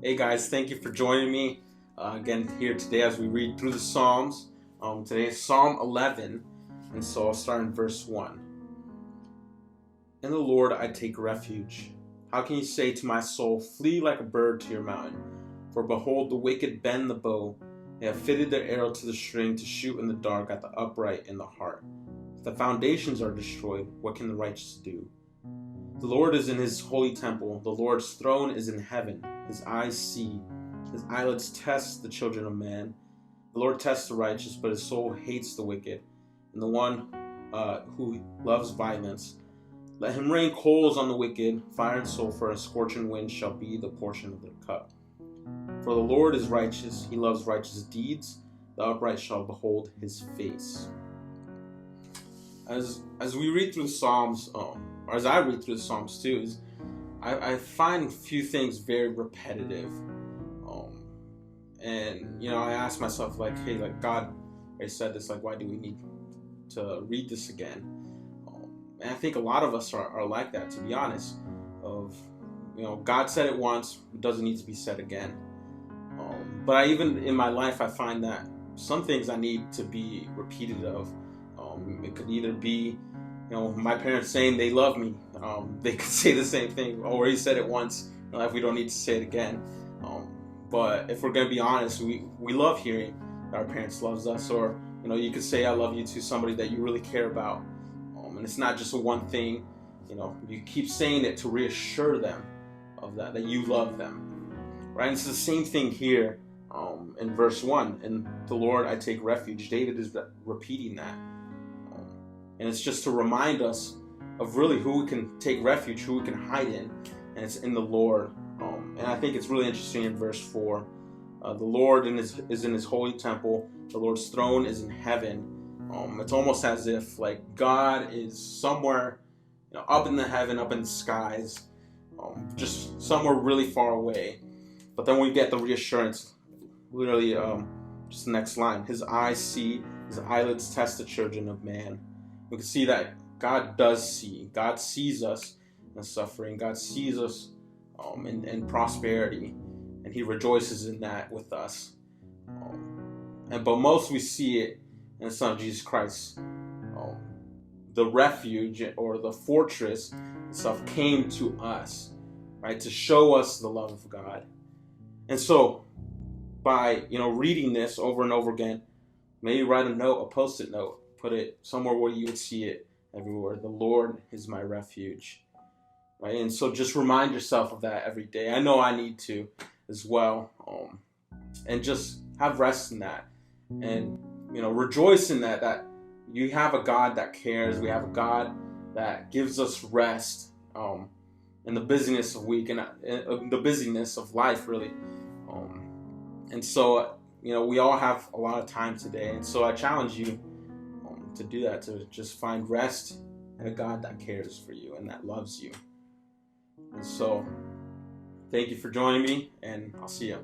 Hey guys, thank you for joining me again here today as we read through the Psalms. Today is Psalm 11, and so I'll start in verse 1. In the Lord I take refuge. How can you say to my soul, flee like a bird to your mountain? For behold, the wicked bend the bow. They have fitted their arrow to the string to shoot in the dark at the upright in the heart. If the foundations are destroyed, what can the righteous do? The Lord is in his holy temple. The Lord's throne is in heaven. His eyes see. His eyelids test the children of man. The Lord tests the righteous, but his soul hates the wicked, and the one who loves violence. Let him rain coals on the wicked. Fire and sulfur and scorching wind shall be the portion of their cup. For the Lord is righteous. He loves righteous deeds. The upright shall behold his face. As we read through the Psalms, or as I read through the Psalms too, I find a few things very repetitive. And I ask myself, like, hey, like, God, I said this, like, why do we need to read this again? And I think a lot of us are like that, to be honest. God said it once, it doesn't need to be said again. But even in my life, I find that some things I need to be repeated of. It could either be, my parents saying they love me. They could say the same thing. Or he said it once, we don't need to say it again. But if we're going to be honest, we love hearing that our parents loves us. Or, you could say I love you to somebody that you really care about. And it's not just a one thing. You keep saying it to reassure them of that you love them. Right? And it's the same thing here in verse 1. In the Lord I take refuge. David is repeating that. And it's just to remind us of really who we can take refuge, who we can hide in. And it's in the Lord. And I think it's really interesting in verse 4. The Lord is in his holy temple. The Lord's throne is in heaven. It's almost as if like God is somewhere up in the heaven, up in the skies, just somewhere really far away. But then we get the reassurance, literally just the next line. His eyes see, his eyelids test the children of man. We can see that God does see. God sees us in suffering. God sees us in prosperity, and he rejoices in that with us. But most we see it in the Son of Jesus Christ. The refuge or the fortress itself came to us, right, to show us the love of God. And so, by reading this over and over again, maybe write a note, a post-it note, put it somewhere where you would see it everywhere. The Lord is my refuge. Right? And so just remind yourself of that every day. I know I need to as well. And just have rest in that. And, rejoice in that you have a God that cares. We have a God that gives us rest in the busyness of week and the busyness of life, really. And so, we all have a lot of time today. And so I challenge you to do that, to just find rest in a God that cares for you and that loves you. And so, thank you for joining me, and I'll see you.